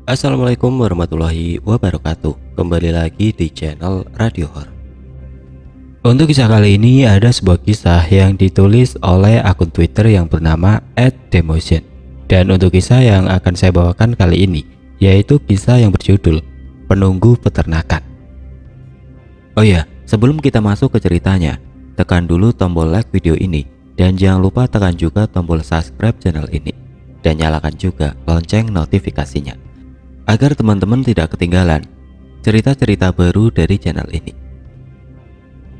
Assalamualaikum warahmatullahi wabarakatuh. Kembali lagi di channel Radio Horor. Untuk kisah kali ini ada sebuah kisah yang ditulis oleh akun Twitter yang bernama @demotion. Dan untuk kisah yang akan saya bawakan kali ini yaitu kisah yang berjudul Penunggu Peternakan. Oh ya, sebelum kita masuk ke ceritanya, tekan dulu tombol like video ini dan jangan lupa tekan juga tombol subscribe channel ini dan nyalakan juga lonceng notifikasinya agar teman-teman tidak ketinggalan cerita-cerita baru dari channel ini.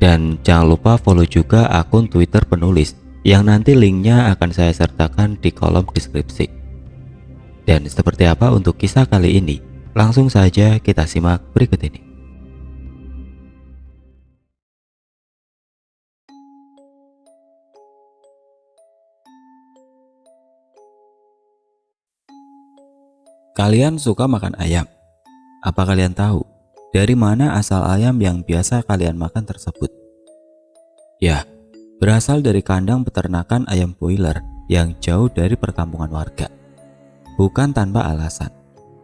Dan jangan lupa follow juga akun Twitter penulis yang nanti linknya akan saya sertakan di kolom deskripsi. Dan seperti apa untuk kisah kali ini? Langsung saja kita simak berikut ini. Kalian suka makan ayam? Apa kalian tahu dari mana asal ayam yang biasa kalian makan tersebut? Ya, berasal dari kandang peternakan ayam broiler yang jauh dari perkampungan warga. Bukan tanpa alasan,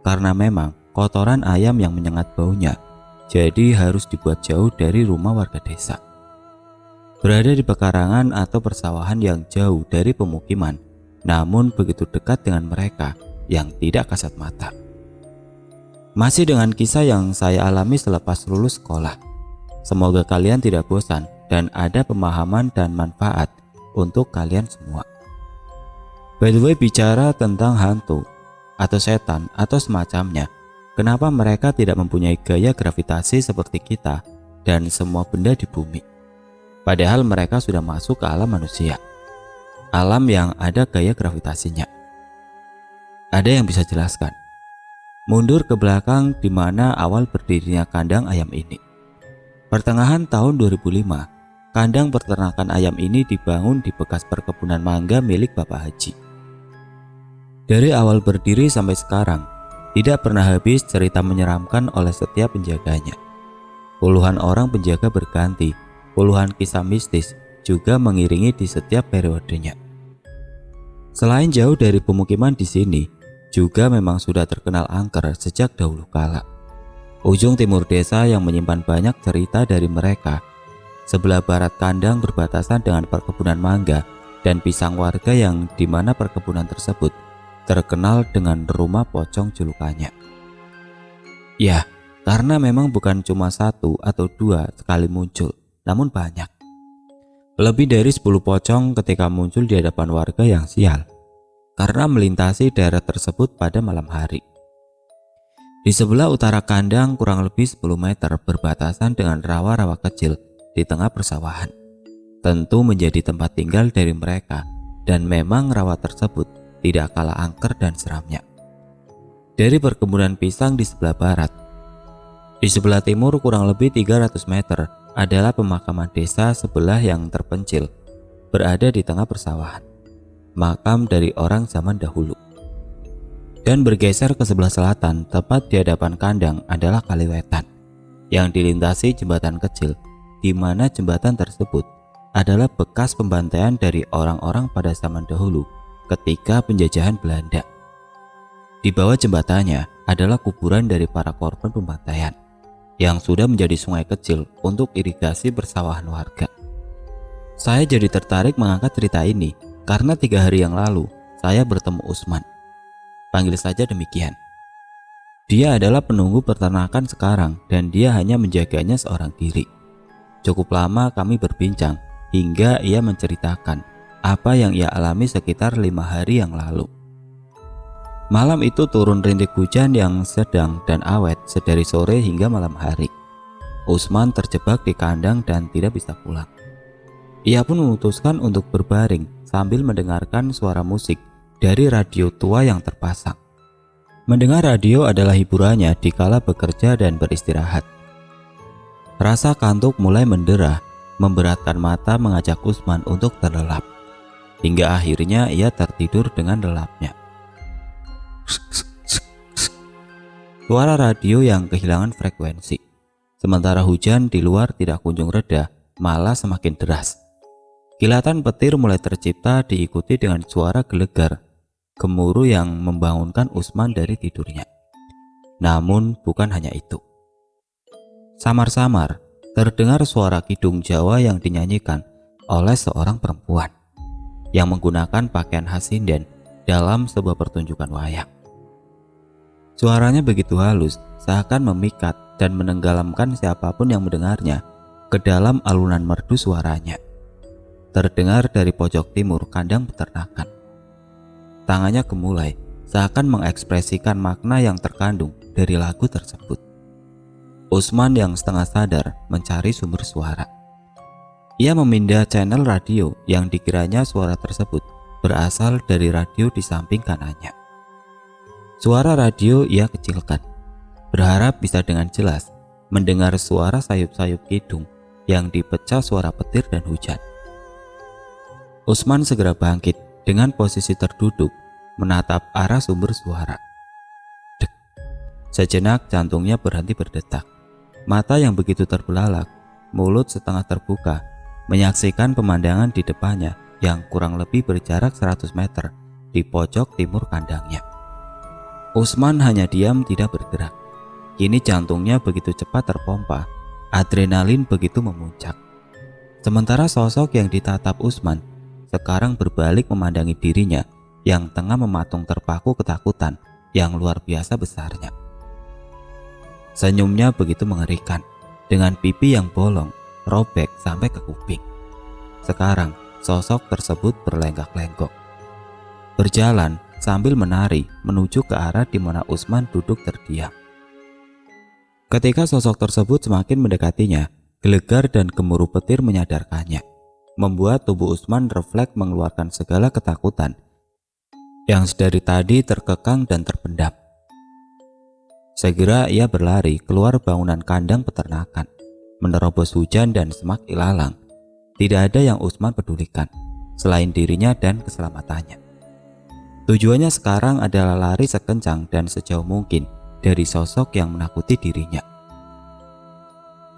karena memang kotoran ayam yang menyengat baunya, jadi harus dibuat jauh dari rumah warga desa. Berada di pekarangan atau persawahan yang jauh dari pemukiman, namun begitu dekat dengan mereka yang tidak kasat mata. Masih dengan kisah yang saya alami selepas lulus sekolah. Semoga kalian tidak bosan dan ada pemahaman dan manfaat untuk kalian semua. By the way, bicara tentang hantu atau setan atau semacamnya, kenapa mereka tidak mempunyai gaya gravitasi seperti kita dan semua benda di bumi? Padahal mereka sudah masuk ke alam manusia, alam yang ada gaya gravitasinya. Ada yang bisa jelaskan? Mundur ke belakang di mana awal berdirinya kandang ayam ini. Pertengahan tahun 2005, kandang peternakan ayam ini dibangun di bekas perkebunan mangga milik Bapak Haji. Dari awal berdiri sampai sekarang, tidak pernah habis cerita menyeramkan oleh setiap penjaganya. Puluhan orang penjaga berganti, puluhan kisah mistis juga mengiringi di setiap periodenya. Selain jauh dari pemukiman di sini, juga memang sudah terkenal angker sejak dahulu kala. Ujung timur desa yang menyimpan banyak cerita dari mereka. Sebelah barat kandang berbatasan dengan perkebunan mangga dan pisang warga yang dimana perkebunan tersebut terkenal dengan rumah pocong julukannya. Ya, karena memang bukan cuma satu atau dua sekali muncul, namun banyak. Lebih dari 10 pocong ketika muncul di hadapan warga yang sial karena melintasi daerah tersebut pada malam hari. Di sebelah utara kandang kurang lebih 10 meter berbatasan dengan rawa-rawa kecil di tengah persawahan. Tentu menjadi tempat tinggal dari mereka dan memang rawa tersebut tidak kalah angker dan seramnya. Dari perkebunan pisang di sebelah barat, di sebelah timur kurang lebih 300 meter adalah pemakaman desa sebelah yang terpencil, berada di tengah persawahan. Makam dari orang zaman dahulu. Dan bergeser ke sebelah selatan, tepat di hadapan kandang adalah Kaliwetan yang dilintasi jembatan kecil, di mana jembatan tersebut adalah bekas pembantaian dari orang-orang pada zaman dahulu ketika penjajahan Belanda. Di bawah jembatannya adalah kuburan dari para korban pembantaian yang sudah menjadi sungai kecil untuk irigasi persawahan warga. Saya jadi tertarik mengangkat cerita ini karena 3 hari yang lalu saya bertemu Usman. Panggil saja demikian. Dia adalah penunggu peternakan sekarang dan dia hanya menjaganya seorang diri. Cukup lama kami berbincang hingga ia menceritakan apa yang ia alami sekitar 5 hari yang lalu. Malam itu turun rintik hujan yang sedang dan awet sedari sore hingga malam hari. Usman terjebak di kandang dan tidak bisa pulang. Ia pun memutuskan untuk berbaring sambil mendengarkan suara musik dari radio tua yang terpasang. Mendengar radio adalah hiburannya dikala bekerja dan beristirahat. Rasa kantuk mulai mendera, memberatkan mata mengajak Usman untuk terlelap. Hingga akhirnya ia tertidur dengan lelapnya. Suara radio yang kehilangan frekuensi. Sementara hujan di luar tidak kunjung reda, malah semakin deras. Kilatan petir mulai tercipta diikuti dengan suara gelegar gemuruh yang membangunkan Usman dari tidurnya. Namun bukan hanya itu. Samar-samar terdengar suara kidung Jawa yang dinyanyikan oleh seorang perempuan yang menggunakan pakaian khas sinden dalam sebuah pertunjukan wayang. Suaranya begitu halus, seakan memikat dan menenggelamkan siapapun yang mendengarnya ke dalam alunan merdu suaranya. Terdengar dari pojok timur kandang peternakan. Tangannya gemulai, seakan mengekspresikan makna yang terkandung dari lagu tersebut. Usman yang setengah sadar mencari sumber suara. Ia memindah channel radio yang dikiranya suara tersebut berasal dari radio di samping kanannya. Suara radio ia kecilkan, berharap bisa dengan jelas mendengar suara sayup-sayup kidung yang dipecah suara petir dan hujan. Usman segera bangkit dengan posisi terduduk, menatap arah sumber suara. Dek. Sejenak jantungnya berhenti berdetak. Mata yang begitu terbelalak, mulut setengah terbuka, menyaksikan pemandangan di depannya yang kurang lebih berjarak 100 meter di pojok timur kandangnya. Usman hanya diam tidak bergerak. Kini jantungnya begitu cepat terpompa, adrenalin begitu memuncak. Sementara sosok yang ditatap Usman sekarang berbalik memandangi dirinya yang tengah mematung terpaku ketakutan yang luar biasa besarnya. Senyumnya begitu mengerikan, dengan pipi yang bolong, robek sampai ke kuping. Sekarang sosok tersebut berlenggak-lenggok, berjalan sambil menari menuju ke arah di mana Usman duduk terdiam. Ketika sosok tersebut semakin mendekatinya, gelegar dan gemuruh petir menyadarkannya, membuat tubuh Usman refleks mengeluarkan segala ketakutan yang sedari tadi terkekang dan terpendam. Segera ia berlari keluar bangunan kandang peternakan, menerobos hujan dan semak ilalang. Tidak ada yang Usman pedulikan selain dirinya dan keselamatannya. Tujuannya sekarang adalah lari sekencang dan sejauh mungkin dari sosok yang menakuti dirinya.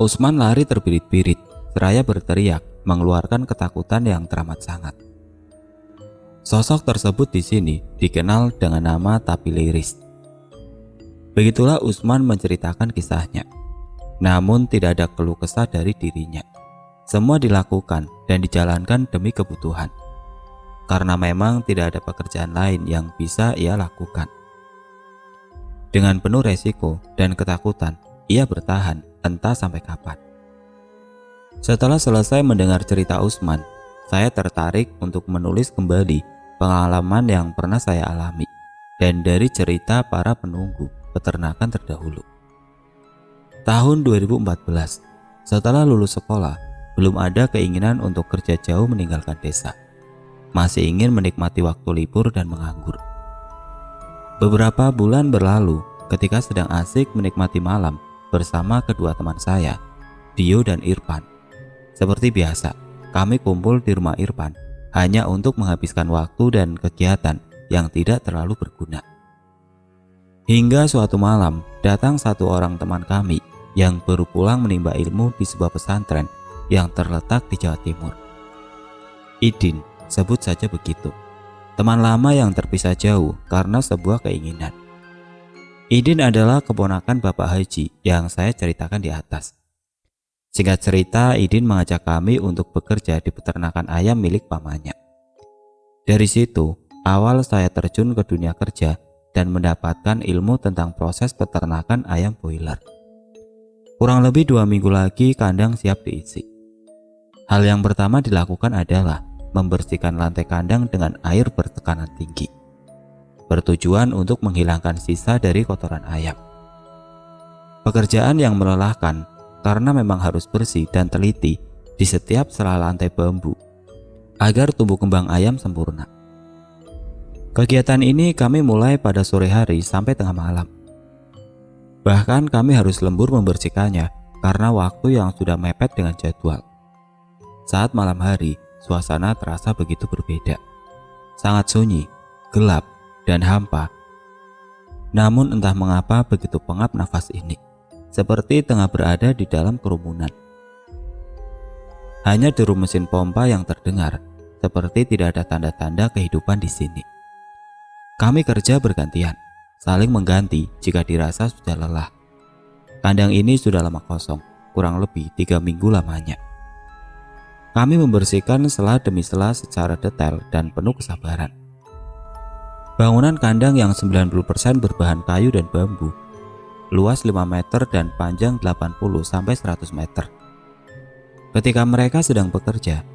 Usman lari terbirit-birit, seraya berteriak, mengeluarkan ketakutan yang teramat sangat. Sosok tersebut di sini dikenal dengan nama Tapiliris. Begitulah Usman menceritakan kisahnya. Namun tidak ada keluh kesah dari dirinya. Semua dilakukan dan dijalankan demi kebutuhan. Karena memang tidak ada pekerjaan lain yang bisa ia lakukan. Dengan penuh resiko dan ketakutan, ia bertahan entah sampai kapan. Setelah selesai mendengar cerita Usman, saya tertarik untuk menulis kembali pengalaman yang pernah saya alami dan dari cerita para penunggu peternakan terdahulu. Tahun 2014, setelah lulus sekolah, belum ada keinginan untuk kerja jauh meninggalkan desa. Masih ingin menikmati waktu libur dan menganggur. Beberapa bulan berlalu ketika sedang asik menikmati malam bersama kedua teman saya, Dio dan Irfan. Seperti biasa, kami kumpul di rumah Irfan hanya untuk menghabiskan waktu dan kegiatan yang tidak terlalu berguna. Hingga suatu malam datang satu orang teman kami yang baru pulang menimba ilmu di sebuah pesantren yang terletak di Jawa Timur. Idin, sebut saja begitu. Teman lama yang terpisah jauh karena sebuah keinginan. Idin adalah keponakan Bapak Haji yang saya ceritakan di atas. Singkat cerita, Idin mengajak kami untuk bekerja di peternakan ayam milik pamannya. Dari situ, awal saya terjun ke dunia kerja dan mendapatkan ilmu tentang proses peternakan ayam broiler. Kurang lebih 2 minggu lagi kandang siap diisi. Hal yang pertama dilakukan adalah membersihkan lantai kandang dengan air bertekanan tinggi, bertujuan untuk menghilangkan sisa dari kotoran ayam. Pekerjaan yang melelahkan karena memang harus bersih dan teliti di setiap sela lantai bambu agar tumbuh kembang ayam sempurna. Kegiatan ini kami mulai pada sore hari sampai tengah malam. Bahkan kami harus lembur membersihkannya karena waktu yang sudah mepet dengan jadwal. Saat malam hari, suasana terasa begitu berbeda. Sangat sunyi, gelap, dan hampa. Namun entah mengapa begitu pengap nafas ini, seperti tengah berada di dalam kerumunan. Hanya deru mesin pompa yang terdengar, seperti tidak ada tanda-tanda kehidupan di sini. Kami kerja bergantian. saling mengganti jika dirasa sudah lelah. Kandang ini sudah lama kosong, kurang lebih 3 minggu lamanya. Kami membersihkan sela demi sela secara detail dan penuh kesabaran. Bangunan kandang yang 90% berbahan kayu dan bambu, luas 5 meter dan panjang 80-100 meter. Ketika mereka sedang bekerja,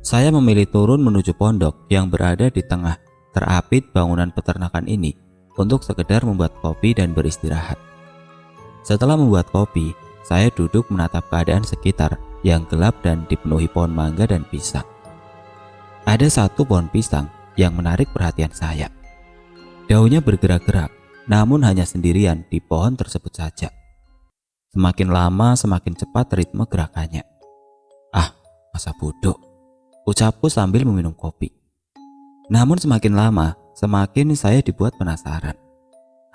saya memilih turun menuju pondok yang berada di tengah terapit bangunan peternakan ini untuk sekedar membuat kopi dan beristirahat. Setelah membuat kopi, saya duduk menatap keadaan sekitar yang gelap dan dipenuhi pohon mangga dan pisang. Ada satu pohon pisang yang menarik perhatian saya. Daunnya bergerak-gerak, namun hanya sendirian di pohon tersebut saja. Semakin lama semakin cepat ritme gerakannya. Ah, masa bodoh, ucapku sambil meminum kopi. Namun semakin lama semakin saya dibuat penasaran.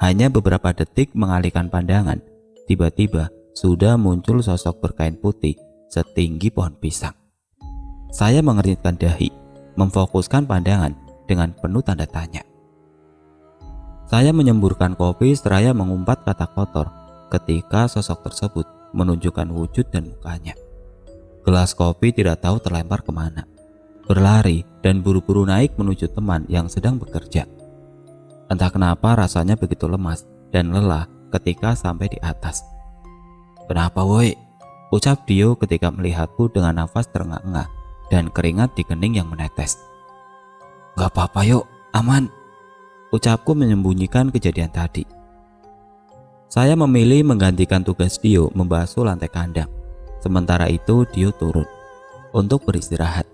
Hanya beberapa detik mengalihkan pandangan, tiba-tiba sudah muncul sosok berkain putih setinggi pohon pisang. Saya mengernyitkan dahi, memfokuskan pandangan dengan penuh tanda tanya. Saya menyemburkan kopi seraya mengumpat kata kotor ketika sosok tersebut menunjukkan wujud dan mukanya. Gelas kopi tidak tahu terlempar kemana, berlari dan buru-buru naik menuju teman yang sedang bekerja. Entah kenapa rasanya begitu lemas dan lelah ketika sampai di atas. "Kenapa woi?" ucap Dio ketika melihatku dengan nafas terengah-engah dan keringat di kening yang menetes. "Gak apa-apa yuk, aman," ucapku menyembunyikan kejadian tadi. Saya memilih menggantikan tugas Dio membasuh lantai kandang. Sementara itu Dio turun untuk beristirahat.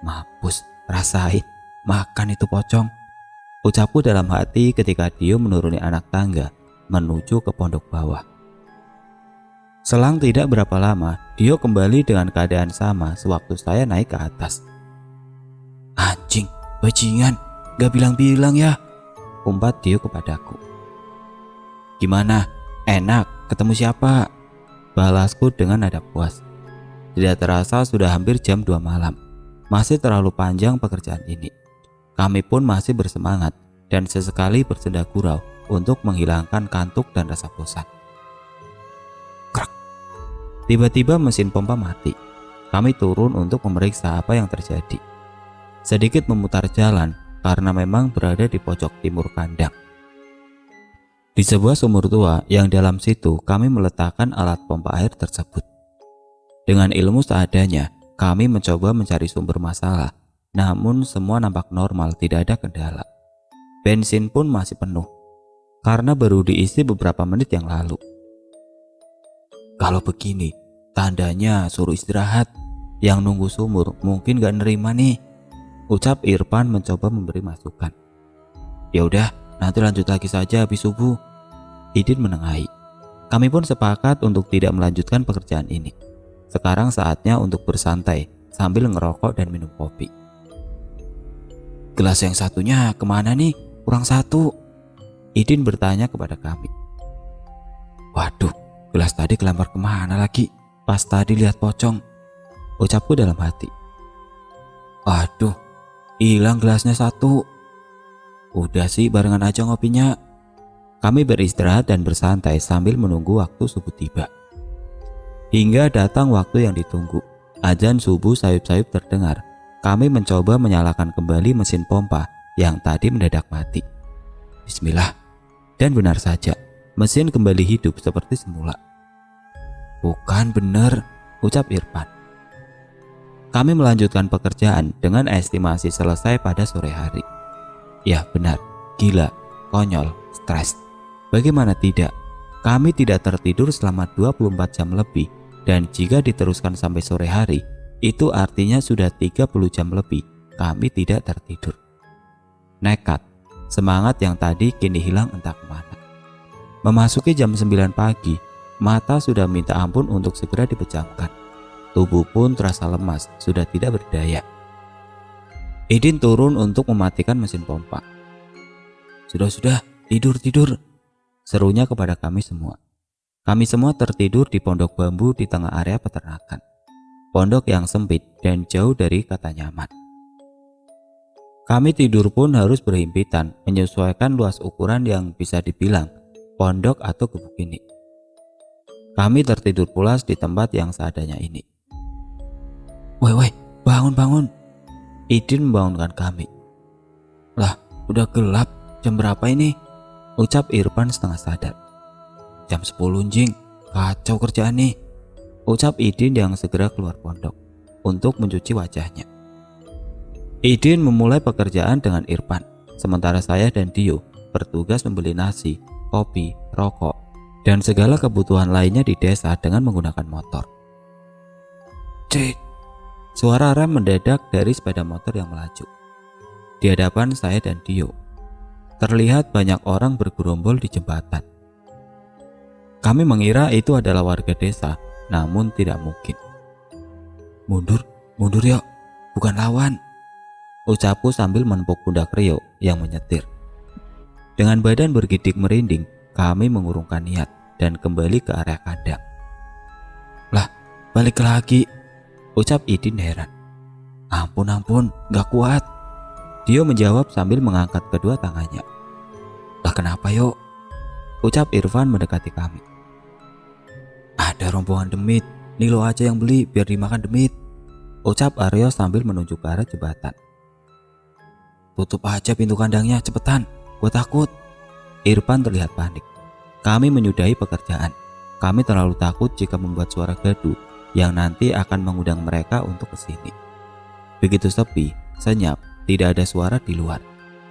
"Mampus, rasain, makan itu pocong," ucapku dalam hati ketika Dio menuruni anak tangga menuju ke pondok bawah. Selang tidak berapa lama, Dio kembali dengan keadaan sama sewaktu saya naik ke atas. "Anjing, bajingan, gak bilang-bilang ya," umpat Dio kepadaku. "Gimana? Enak? Ketemu siapa?" balasku dengan nada puas. Tidak terasa sudah hampir jam 2 malam. Masih terlalu panjang pekerjaan ini. Kami pun masih bersemangat dan sesekali bersenda gurau untuk menghilangkan kantuk dan rasa bosan. Krek. Tiba-tiba mesin pompa mati. Kami turun untuk memeriksa apa yang terjadi. Sedikit memutar jalan karena memang berada di pojok timur kandang. Di sebuah sumur tua yang dalam situ kami meletakkan alat pompa air tersebut. Dengan ilmu seadanya, kami mencoba mencari sumber masalah, namun semua nampak normal, tidak ada kendala. Bensin pun masih penuh, karena baru diisi beberapa menit yang lalu. "Kalau begini, tandanya suruh istirahat. Yang nunggu sumur mungkin gak nerima nih," ucap Irfan mencoba memberi masukan. "Ya udah, nanti lanjut lagi saja habis subuh," Idin menengahi. Kami pun sepakat untuk tidak melanjutkan pekerjaan ini. Sekarang saatnya untuk bersantai sambil ngerokok dan minum kopi. "Gelas yang satunya kemana nih? Kurang satu," Idin bertanya kepada kami. "Waduh, gelas tadi kelempar kemana lagi? Pas tadi lihat pocong," ucapku dalam hati. "Aduh, hilang gelasnya satu." "Udah sih, barengan aja ngopinya." Kami beristirahat dan bersantai sambil menunggu waktu subuh tiba. Hingga datang waktu yang ditunggu. Azan subuh sayup-sayup terdengar. Kami mencoba menyalakan kembali mesin pompa yang tadi mendadak mati. Bismillah. Dan benar saja, mesin kembali hidup seperti semula. "Bukan bener," ucap Irfan. Kami melanjutkan pekerjaan dengan estimasi selesai pada sore hari. Ya benar, gila, konyol, stres. Bagaimana tidak? Kami tidak tertidur selama 24 jam lebih, dan jika diteruskan sampai sore hari, itu artinya sudah 30 jam lebih kami tidak tertidur. Nekat, semangat yang tadi kini hilang entah kemana. Memasuki jam 9 pagi, mata sudah minta ampun untuk segera dipejamkan. Tubuh pun terasa lemas, sudah tidak berdaya. Idin turun untuk mematikan mesin pompa. Sudah, tidur," serunya kepada kami semua. Kami semua tertidur di pondok bambu di tengah area peternakan. Pondok yang sempit dan jauh dari kata nyaman. Kami tidur pun harus berhimpitan menyesuaikan luas ukuran yang bisa dibilang pondok atau gubuk ini. Kami tertidur pulas di tempat yang seadanya ini. Woi, bangun bangun. Idin membangunkan kami. Lah, udah gelap, jam berapa ini? Ucap Irfan setengah sadar. Jam 10 jing, kacau kerjaan nih. Ucap Idin yang segera keluar pondok untuk mencuci wajahnya. Idin memulai pekerjaan dengan Irfan, sementara saya dan Dio bertugas membeli nasi, kopi, rokok, dan segala kebutuhan lainnya di desa dengan menggunakan motor. Cek, suara rem mendadak dari sepeda motor yang melaju. Di hadapan saya dan Dio, terlihat banyak orang bergerombol di jembatan. Kami mengira itu adalah warga desa, namun tidak mungkin. Mundur yuk, bukan lawan. Ucapku sambil menepuk pundak Rio yang menyetir. Dengan badan bergidik merinding, kami mengurungkan niat dan kembali ke area kandang. Lah, balik lagi, ucap Idin heran. Ampun, gak kuat. Dio menjawab sambil mengangkat kedua tangannya. Lah kenapa yuk? Ucap Irfan mendekati kami. Ada rombongan demit, nih lo aja yang beli biar dimakan demit. Ucap Aryo sambil menunjuk ke arah jembatan. Tutup aja pintu kandangnya, cepetan, gue takut. Irfan terlihat panik. Kami menyudahi pekerjaan. Kami terlalu takut jika membuat suara gaduh yang nanti akan mengundang mereka untuk kesini. Begitu sepi, senyap, tidak ada suara di luar.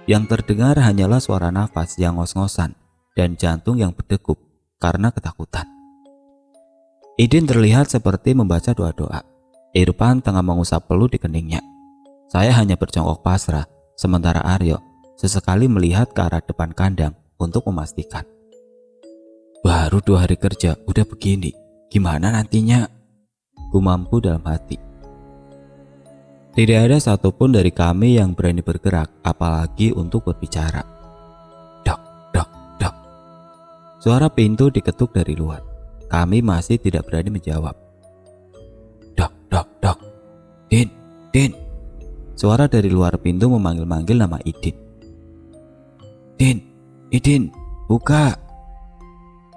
Yang terdengar hanyalah suara nafas yang ngos-ngosan dan jantung yang berdegup karena ketakutan. Idin terlihat seperti membaca doa-doa. Irfan tengah mengusap peluh di keningnya. Saya hanya berjongkok pasrah, sementara Aryo sesekali melihat ke arah depan kandang untuk memastikan. Baru 2 hari kerja udah begini, gimana nantinya? Gumamku dalam hati. Tidak ada satupun dari kami yang berani bergerak, apalagi untuk berbicara. Dok. Suara pintu diketuk dari luar. Kami masih tidak berani menjawab. Dok. Din. Suara dari luar pintu memanggil-manggil nama Idin. Idin, buka.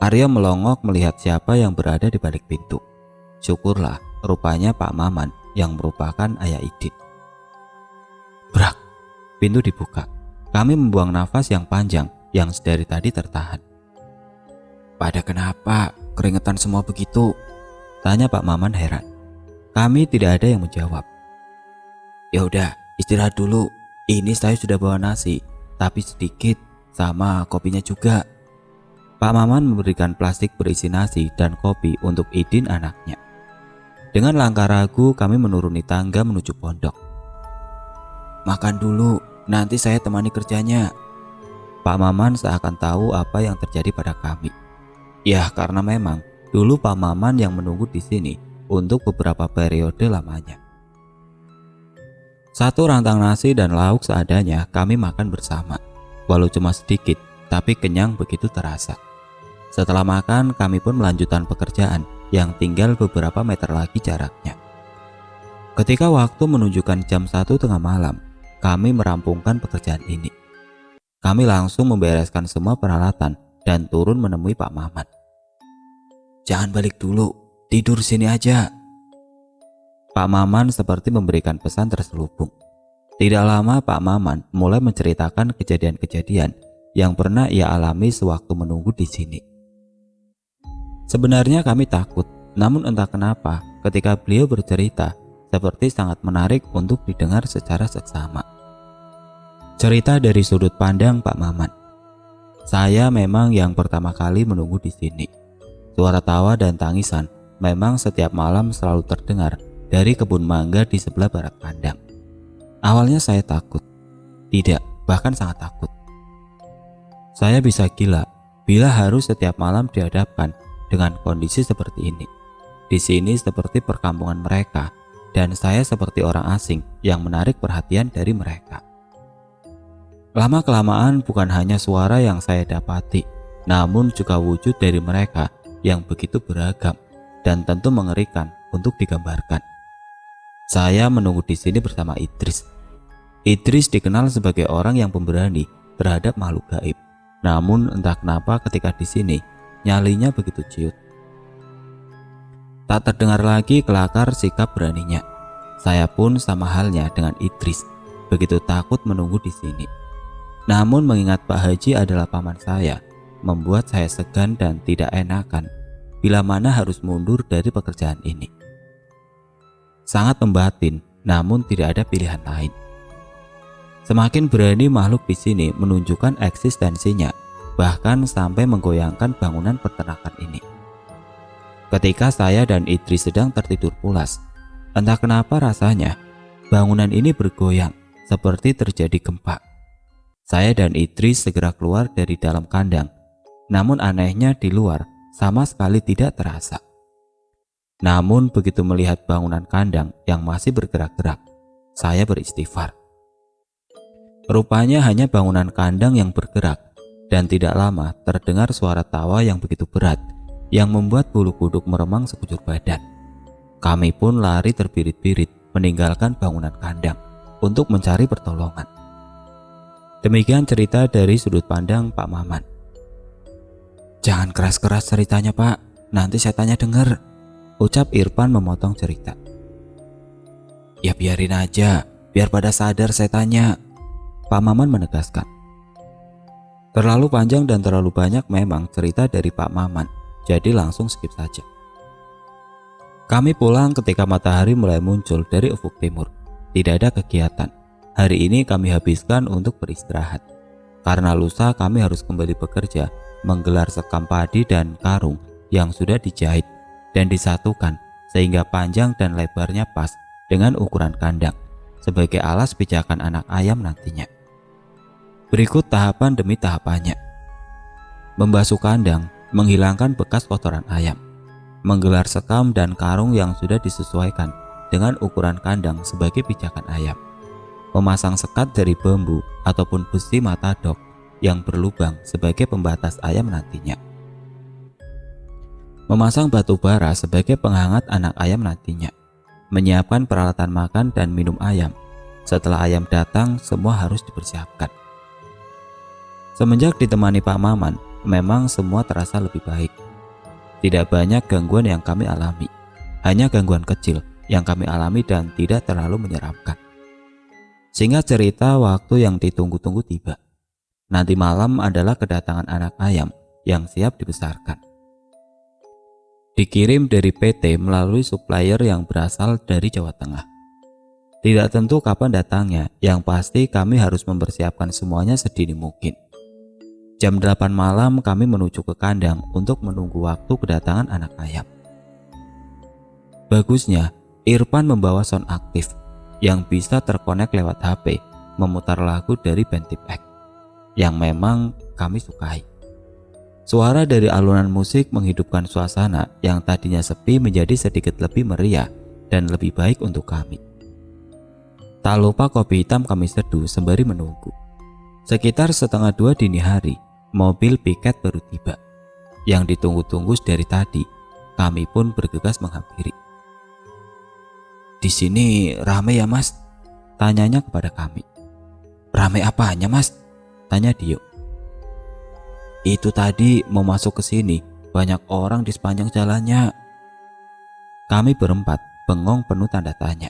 Arya melongok melihat siapa yang berada di balik pintu. Syukurlah, rupanya Pak Maman yang merupakan ayah Idin. Brak, pintu dibuka. Kami membuang nafas yang panjang yang sedari tadi tertahan. Pada kenapa keringetan semua begitu? Tanya Pak Maman heran. Kami tidak ada yang menjawab. Ya udah, istirahat dulu. Ini saya sudah bawa nasi, tapi sedikit, sama kopinya juga. Pak Maman memberikan plastik berisi nasi dan kopi untuk Idin anaknya. Dengan langkah ragu kami menuruni tangga menuju pondok. Makan dulu, nanti saya temani kerjanya. Pak Maman seakan tahu apa yang terjadi pada kami. Ya, karena memang dulu Pak Maman yang menunggu di sini untuk beberapa periode lamanya. Satu rantang nasi dan lauk seadanya kami makan bersama. Walau cuma sedikit, tapi kenyang begitu terasa. Setelah makan, kami pun melanjutkan pekerjaan yang tinggal beberapa meter lagi jaraknya. Ketika waktu menunjukkan jam 1 tengah malam, kami merampungkan pekerjaan ini. Kami langsung membereskan semua peralatan dan turun menemui Pak Maman. Jangan balik dulu, tidur sini aja. Pak Maman seperti memberikan pesan terselubung. Tidak lama Pak Maman mulai menceritakan kejadian-kejadian yang pernah ia alami sewaktu menunggu di sini. Sebenarnya kami takut, namun entah kenapa ketika beliau bercerita seperti sangat menarik untuk didengar secara seksama. Cerita dari sudut pandang Pak Maman. Saya memang yang pertama kali menunggu di sini. Suara tawa dan tangisan memang setiap malam selalu terdengar dari kebun mangga di sebelah barat kandang. Awalnya saya takut. Tidak, bahkan sangat takut. Saya bisa gila bila harus setiap malam dihadapkan dengan kondisi seperti ini. Di sini seperti perkampungan mereka, dan saya seperti orang asing yang menarik perhatian dari mereka. Lama-kelamaan bukan hanya suara yang saya dapati, namun juga wujud dari mereka yang begitu beragam dan tentu mengerikan untuk digambarkan. Saya menunggu di sini bersama Idris. Idris dikenal sebagai orang yang pemberani terhadap makhluk gaib. Namun entah kenapa ketika di sini nyalinya begitu ciut. Tak terdengar lagi kelakar sikap beraninya. Saya pun sama halnya dengan Idris, begitu takut menunggu di sini. Namun mengingat Pak Haji adalah paman saya, membuat saya segan dan tidak enakan bila mana harus mundur dari pekerjaan ini. Sangat membatin, namun tidak ada pilihan lain. Semakin berani makhluk di sini menunjukkan eksistensinya, bahkan sampai menggoyangkan bangunan peternakan ini. Ketika saya dan Idris sedang tertidur pulas, entah kenapa rasanya bangunan ini bergoyang seperti terjadi gempa. Saya dan Idris segera keluar dari dalam kandang, namun anehnya di luar sama sekali tidak terasa. Namun begitu melihat bangunan kandang yang masih bergerak-gerak, saya beristighfar. Rupanya hanya bangunan kandang yang bergerak, dan tidak lama terdengar suara tawa yang begitu berat yang membuat bulu kuduk meremang sekujur badan. Kami pun lari terbirit-birit meninggalkan bangunan kandang untuk mencari pertolongan. Demikian cerita dari sudut pandang Pak Maman. "Jangan keras-keras ceritanya, Pak, nanti setannya dengar," ucap Irfan memotong cerita. "Ya biarin aja, biar pada sadar setannya," Pak Maman menegaskan. Terlalu panjang dan terlalu banyak memang cerita dari Pak Maman, jadi langsung skip saja. Kami pulang ketika matahari mulai muncul dari ufuk timur. Tidak ada kegiatan. Hari ini kami habiskan untuk beristirahat. Karena lusa kami harus kembali bekerja, menggelar sekam padi dan karung yang sudah dijahit dan disatukan sehingga panjang dan lebarnya pas dengan ukuran kandang sebagai alas pijakan anak ayam nantinya. Berikut tahapan demi tahapannya. Membasuh kandang, menghilangkan bekas kotoran ayam, menggelar sekam dan karung yang sudah disesuaikan dengan ukuran kandang sebagai pijakan ayam, memasang sekat dari bambu ataupun besi matadok yang berlubang sebagai pembatas ayam nantinya, memasang batu bara sebagai penghangat anak ayam nantinya, menyiapkan peralatan makan dan minum ayam. Setelah ayam datang, semua harus dipersiapkan. Semenjak ditemani Pak Maman, memang semua terasa lebih baik. Tidak banyak gangguan yang kami alami, hanya gangguan kecil yang kami alami dan tidak terlalu menyeramkan. Singkat cerita, waktu yang ditunggu-tunggu tiba. Nanti malam adalah kedatangan anak ayam yang siap dibesarkan. Dikirim dari PT melalui supplier yang berasal dari Jawa Tengah. Tidak tentu kapan datangnya, yang pasti kami harus mempersiapkan semuanya sedini mungkin. Jam 8 malam kami menuju ke kandang untuk menunggu waktu kedatangan anak ayam. Bagusnya, Irfan membawa sound aktif yang bisa terkonek lewat HP, memutar lagu dari band Tip X yang memang kami sukai. Suara dari alunan musik menghidupkan suasana yang tadinya sepi menjadi sedikit lebih meriah dan lebih baik untuk kami. Tak lupa kopi hitam kami seduh sembari menunggu. Sekitar 1:30 dini hari, mobil piket baru tiba. Yang ditunggu-tunggu dari tadi, kami pun bergegas menghampiri. "Di sini rame ya, Mas?" tanyanya kepada kami. "Rame apanya, Mas?" tanya Dio. "Itu tadi mau masuk ke sini, banyak orang di sepanjang jalannya." Kami berempat bengong penuh tanda tanya.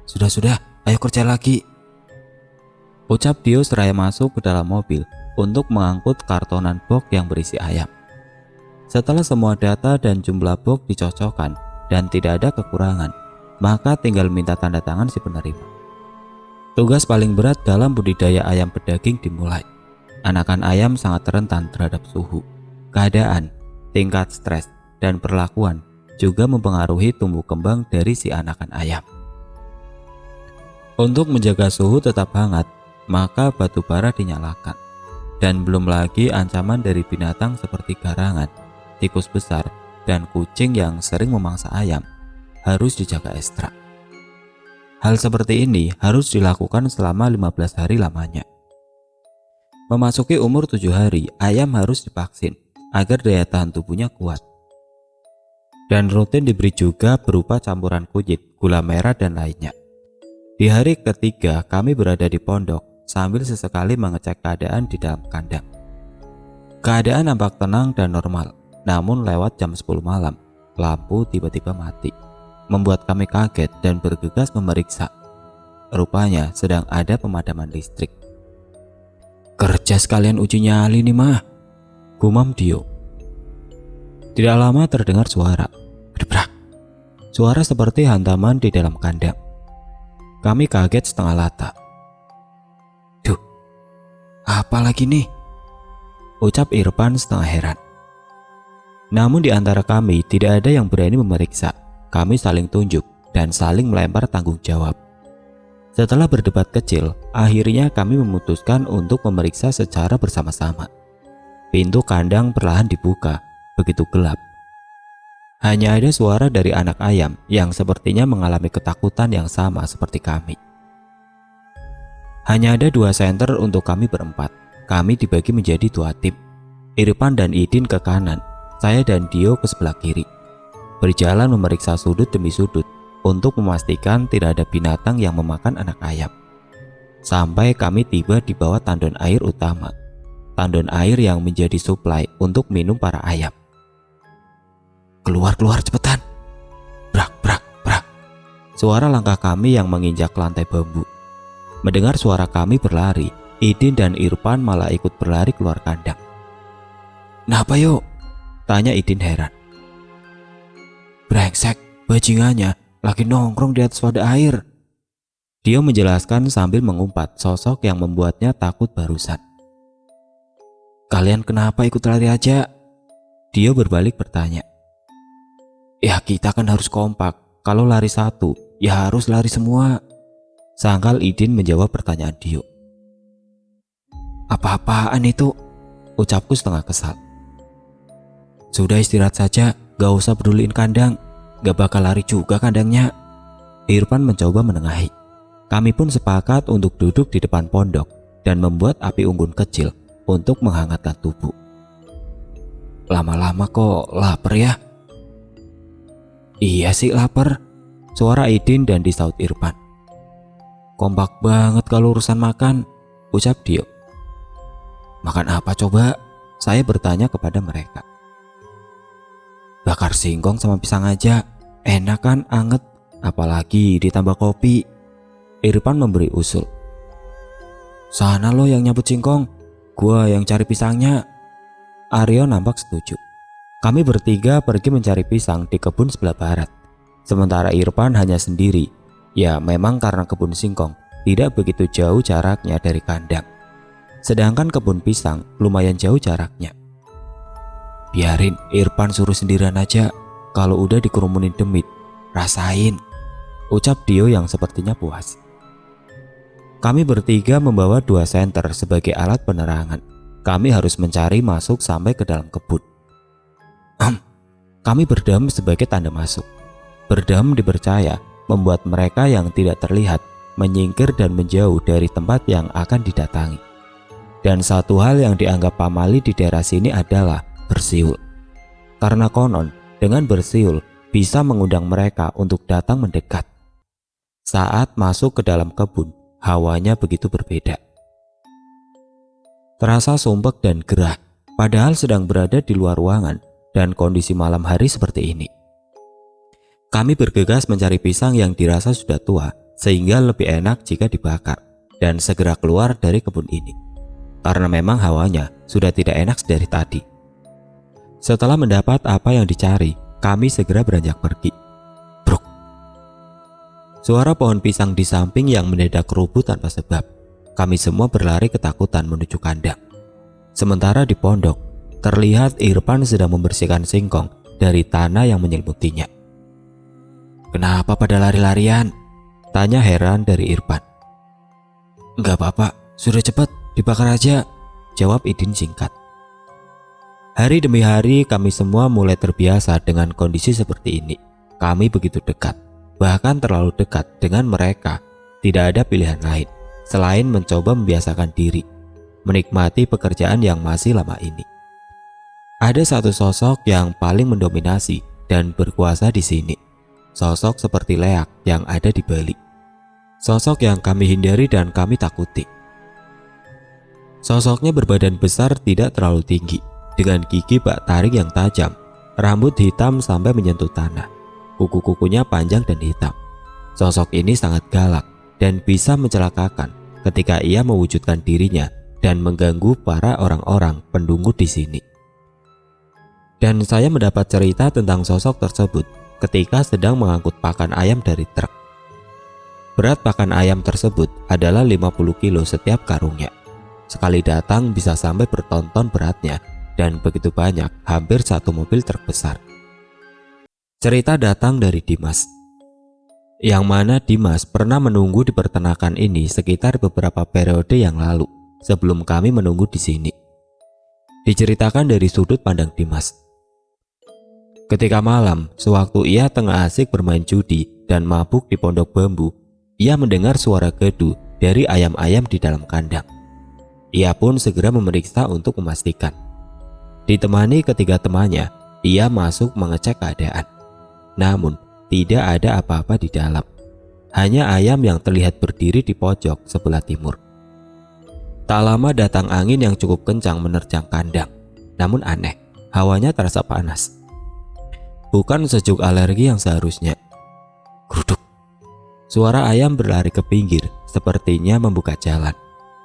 Sudah, ayo kerja lagi," ucap Dio seraya masuk ke dalam mobil untuk mengangkut kartonan box yang berisi ayam. Setelah semua data dan jumlah box dicocokkan dan tidak ada kekurangan, maka tinggal minta tanda tangan si penerima. Tugas paling berat dalam budidaya ayam pedaging dimulai. Anakan ayam sangat rentan terhadap suhu, keadaan, tingkat stres, dan perlakuan juga mempengaruhi tumbuh kembang dari si anakan ayam. Untuk menjaga suhu tetap hangat, maka batu bara dinyalakan. Dan belum lagi ancaman dari binatang seperti garangan, tikus besar, dan kucing yang sering memangsa ayam harus dijaga ekstra. Hal seperti ini harus dilakukan selama 15 hari lamanya. Memasuki umur 7 hari, ayam harus divaksin agar daya tahan tubuhnya kuat. Dan rutin diberi juga berupa campuran kunyit, gula merah, dan lainnya. Di hari ketiga kami berada di pondok sambil sesekali mengecek keadaan di dalam kandang. Keadaan nampak tenang dan normal, namun lewat jam 10 malam, lampu tiba-tiba mati, membuat kami kaget dan bergegas memeriksa. Rupanya sedang ada pemadaman listrik. "Kerja sekalian uji nyali nih mah," gumam Dio. Tidak lama terdengar suara, gedebrak. Suara seperti hantaman di dalam kandang. Kami kaget setengah lata. "Duh, apa lagi nih?" ucap Irfan setengah heran. Namun di antara kami tidak ada yang berani memeriksa. Kami saling tunjuk dan saling melempar tanggung jawab. Setelah berdebat kecil, akhirnya kami memutuskan untuk memeriksa secara bersama-sama. Pintu kandang perlahan dibuka, begitu gelap. Hanya ada suara dari anak ayam yang sepertinya mengalami ketakutan yang sama seperti kami. Hanya ada 2 senter untuk kami berempat. Kami dibagi menjadi 2 tim. Irfan dan Idin ke kanan, saya dan Dio ke sebelah kiri. Berjalan memeriksa sudut demi sudut untuk memastikan tidak ada binatang yang memakan anak ayam. Sampai kami tiba di bawah tandon air utama. Tandon air yang menjadi suplai untuk minum para ayam. "Keluar cepetan!" Brak, brak, brak. Suara langkah kami yang menginjak lantai bambu. Mendengar suara kami berlari, Idin dan Irfan malah ikut berlari keluar kandang. "Kenapa yuk?" tanya Idin heran. "Brengsek, bajingannya lagi nongkrong di atas wadah air." Dia menjelaskan sambil mengumpat sosok yang membuatnya takut barusan. "Kalian kenapa ikut lari aja?" Dia berbalik bertanya. "Ya kita kan harus kompak, kalau lari satu ya harus lari semua," sangkal Idin menjawab pertanyaan Dio. "Apa-apaan itu?" ucapku setengah kesal. "Sudah istirahat saja, gak usah peduliin kandang, gak bakal lari juga kandangnya." Irfan mencoba menengahi. Kami pun sepakat untuk duduk di depan pondok dan membuat api unggun kecil untuk menghangatkan tubuh. "Lama-lama kok lapar ya?" "Iya sih lapar," suara Idin dan disaut Irfan. "Kompak banget kalau urusan makan," ucap Dio. "Makan apa coba?" saya bertanya kepada mereka. "Bakar singkong sama pisang aja, enak kan, anget, apalagi ditambah kopi," Irfan memberi usul. "Sana lo yang nyabut singkong, gua yang cari pisangnya," Aryo nampak setuju. Kami bertiga pergi mencari pisang di kebun sebelah barat. Sementara Irfan hanya sendiri. Ya memang karena kebun singkong tidak begitu jauh jaraknya dari kandang. Sedangkan kebun pisang lumayan jauh jaraknya. "Biarin Irfan suruh sendirian aja, kalau udah dikerumunin demit, rasain," ucap Dio yang sepertinya puas. Kami bertiga membawa 2 senter sebagai alat penerangan. Kami harus mencari masuk sampai ke dalam kebun. Kami berdam sebagai tanda masuk. Berdam dipercaya membuat mereka yang tidak terlihat menyingkir dan menjauh dari tempat yang akan didatangi. Dan satu hal yang dianggap pamali di daerah sini adalah bersiul. Karena konon dengan bersiul bisa mengundang mereka untuk datang mendekat. Saat masuk ke dalam kebun, hawanya begitu berbeda. Terasa sumpek dan gerah, padahal sedang berada di luar ruangan dan kondisi malam hari seperti ini. Kami bergegas mencari pisang yang dirasa sudah tua, sehingga lebih enak jika dibakar, dan segera keluar dari kebun ini. Karena memang hawanya sudah tidak enak dari tadi. Setelah mendapat apa yang dicari, kami segera beranjak pergi. Bruk. Suara pohon pisang di samping yang mendadak rubuh tanpa sebab. Kami semua berlari ketakutan menuju kandang. Sementara di pondok, terlihat Irfan sedang membersihkan singkong dari tanah yang menyelimutinya. "Kenapa pada lari-larian?" tanya heran dari Irfan. "Enggak apa-apa, sudah cepat, dibakar aja," jawab Idin singkat. Hari demi hari kami semua mulai terbiasa dengan kondisi seperti ini. Kami begitu dekat, bahkan terlalu dekat dengan mereka. Tidak ada pilihan lain selain mencoba membiasakan diri, menikmati pekerjaan yang masih lama ini. Ada satu sosok yang paling mendominasi dan berkuasa di sini. Sosok seperti Leak yang ada di Bali. Sosok yang kami hindari dan kami takuti. Sosoknya berbadan besar, tidak terlalu tinggi, dengan gigi bak taring yang tajam, rambut hitam sampai menyentuh tanah, kuku-kukunya panjang dan hitam. Sosok ini sangat galak dan bisa mencelakakan ketika ia mewujudkan dirinya dan mengganggu para orang-orang penduduk di sini. Dan saya mendapat cerita tentang sosok tersebut ketika sedang mengangkut pakan ayam dari truk. Berat pakan ayam tersebut adalah 50 kilo setiap karungnya. Sekali datang bisa sampai bertonton beratnya, dan begitu banyak, hampir satu mobil truk besar. Cerita datang dari Dimas, yang mana Dimas pernah menunggu di peternakan ini sekitar beberapa periode yang lalu sebelum kami menunggu di sini. Diceritakan dari sudut pandang Dimas. Ketika malam, sewaktu ia tengah asik bermain judi dan mabuk di pondok bambu, ia mendengar suara gedu dari ayam-ayam di dalam kandang. Ia pun segera memeriksa untuk memastikan. Ditemani ketiga temannya, ia masuk mengecek keadaan. Namun, tidak ada apa-apa di dalam. Hanya ayam yang terlihat berdiri di pojok sebelah timur. Tak lama datang angin yang cukup kencang menerjang kandang. Namun aneh, hawanya terasa panas. Bukan sejuk alergi yang seharusnya. Gruduk. Suara ayam berlari ke pinggir, sepertinya membuka jalan.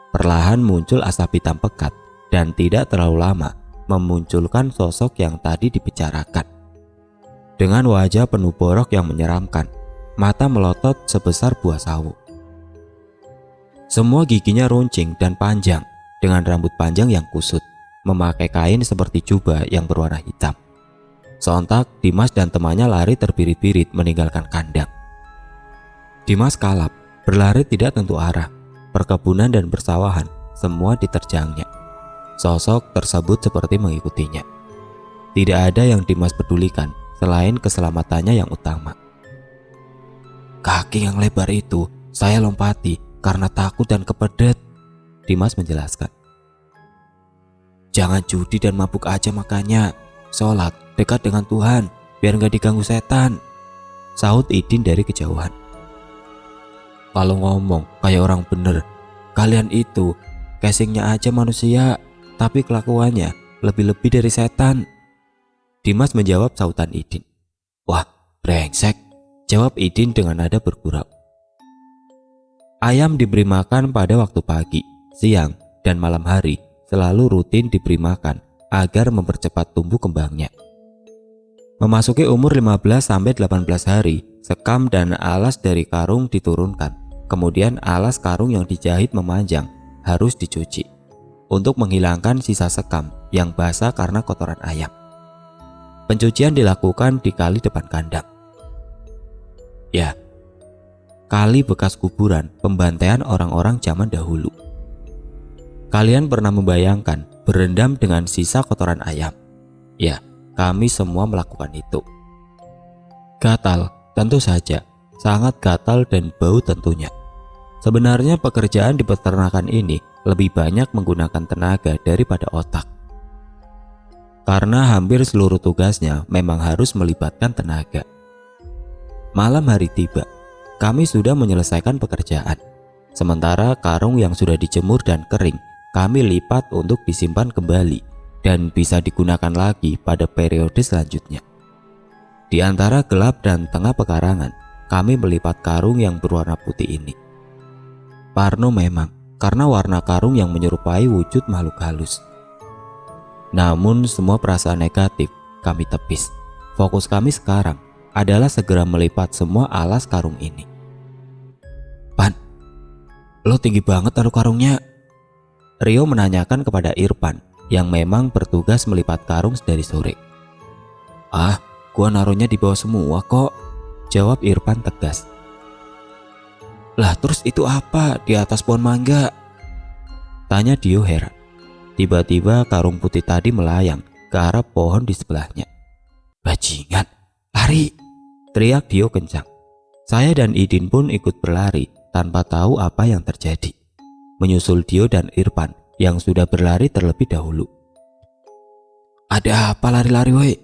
Perlahan muncul asap hitam pekat dan tidak terlalu lama memunculkan sosok yang tadi dibicarakan. Dengan wajah penuh borok yang menyeramkan, mata melotot sebesar buah sawo. Semua giginya runcing dan panjang, dengan rambut panjang yang kusut, memakai kain seperti jubah yang berwarna hitam. Sontak, Dimas dan temannya lari terbirit-birit meninggalkan kandang. Dimas kalap, berlari tidak tentu arah. Perkebunan dan persawahan semua diterjangnya. Sosok tersebut seperti mengikutinya. Tidak ada yang Dimas pedulikan selain keselamatannya yang utama. Kaki yang lebar itu saya lompati karena takut dan kepedet, Dimas menjelaskan. Jangan judi dan mabuk aja makanya. Sholat dekat dengan Tuhan biar gak diganggu setan, sahut Idin dari kejauhan. Kalau ngomong kayak orang bener, kalian itu casingnya aja manusia, tapi kelakuannya lebih-lebih dari setan, Dimas menjawab sautan Idin. Wah, brengsek, jawab Idin dengan nada bergurau. Ayam diberi makan pada waktu pagi, siang, dan malam hari, selalu rutin diberi makan agar mempercepat tumbuh kembangnya. Memasuki umur 15-18 hari, sekam dan alas dari karung diturunkan. Kemudian alas karung yang dijahit memanjang harus dicuci untuk menghilangkan sisa sekam yang basah karena kotoran ayam. Pencucian dilakukan di kali depan kandang. Ya, kali bekas kuburan pembantaian orang-orang zaman dahulu. Kalian pernah membayangkan berendam dengan sisa kotoran ayam? Ya, kami semua melakukan itu. Gatal, tentu saja, sangat gatal dan bau tentunya. Sebenarnya pekerjaan di peternakan ini lebih banyak menggunakan tenaga daripada otak. Karena hampir seluruh tugasnya memang harus melibatkan tenaga. Malam hari tiba, kami sudah menyelesaikan pekerjaan. Sementara karung yang sudah dijemur dan kering, kami lipat untuk disimpan kembali dan bisa digunakan lagi pada periode selanjutnya. Di antara gelap dan tengah pekarangan, kami melipat karung yang berwarna putih ini. Parno memang, karena warna karung yang menyerupai wujud makhluk halus. Namun semua perasaan negatif kami tepis. Fokus kami sekarang adalah segera melipat semua alas karung ini. Pan, lo tinggi banget taruh karungnya, Rio menanyakan kepada Irfan yang memang bertugas melipat karung dari sore. Ah, gua naruhnya di bawah semua kok, jawab Irfan tegas. Lah terus itu apa di atas pohon mangga? Tanya Dio heran. Tiba-tiba karung putih tadi melayang ke arah pohon di sebelahnya. Bajingan, lari! Teriak Dio kencang. Saya dan Idin pun ikut berlari tanpa tahu apa yang terjadi. Menyusul Dio dan Irfan yang sudah berlari terlebih dahulu. Ada apa lari-lari woi?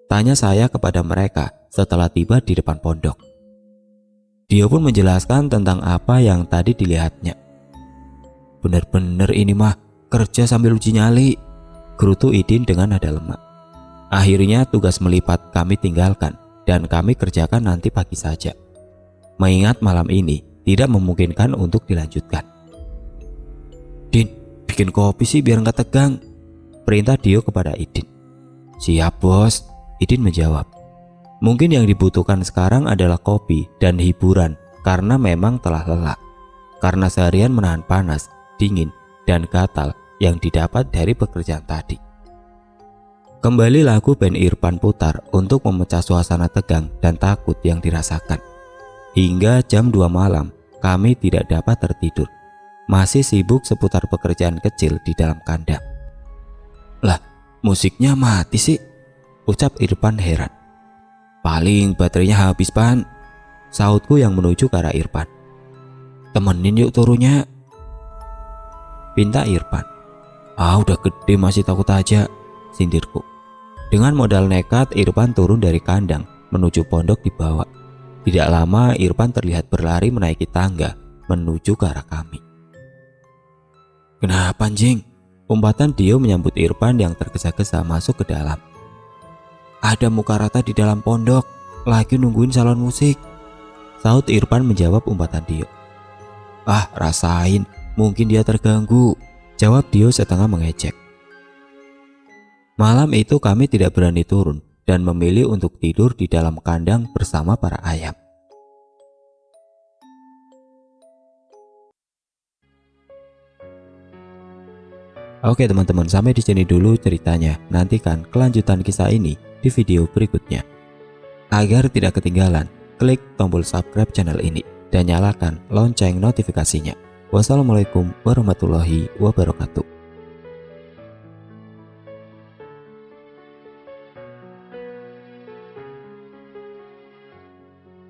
Tanya saya kepada mereka setelah tiba di depan pondok. Dia pun menjelaskan tentang apa yang tadi dilihatnya. Bener-bener ini mah kerja sambil uji nyali, gerutu Idin dengan nada lemah. Akhirnya tugas melipat kami tinggalkan dan kami kerjakan nanti pagi saja. Mengingat malam ini tidak memungkinkan untuk dilanjutkan. Din, bikin kopi sih biar nggak tegang, perintah Dio kepada Idin. Siap bos, Idin menjawab. Mungkin yang dibutuhkan sekarang adalah kopi dan hiburan karena memang telah lelah. Karena seharian menahan panas, dingin, dan gatal yang didapat dari pekerjaan tadi. Kembali lagu band Irfan putar untuk memecah suasana tegang dan takut yang dirasakan. Hingga jam 2 malam kami tidak dapat tertidur. Masih sibuk seputar pekerjaan kecil di dalam kandang. Lah, musiknya mati sih, ucap Irfan heran. Paling baterainya habis Pan, sautku yang menuju ke arah Irfan. Temenin yuk turunnya, pinta Irfan. Udah gede masih takut aja, sindirku. Dengan modal nekat Irfan turun dari kandang menuju pondok di bawah. Tidak lama Irfan terlihat berlari menaiki tangga menuju ke arah kami. Kenapa anjing? Umpatan Dio menyambut Irfan yang tergesa-gesa masuk ke dalam. Ada muka rata di dalam pondok, lagi nungguin salon musik, saut Irfan menjawab umpatan Dio. Rasain, mungkin dia terganggu, jawab Dio setengah mengejek. Malam itu kami tidak berani turun dan memilih untuk tidur di dalam kandang bersama para ayam. Oke teman-teman, sampai di sini dulu ceritanya. Nantikan kelanjutan kisah ini di video berikutnya. Agar tidak ketinggalan, klik tombol subscribe channel ini dan nyalakan lonceng notifikasinya. Wassalamualaikum warahmatullahi wabarakatuh.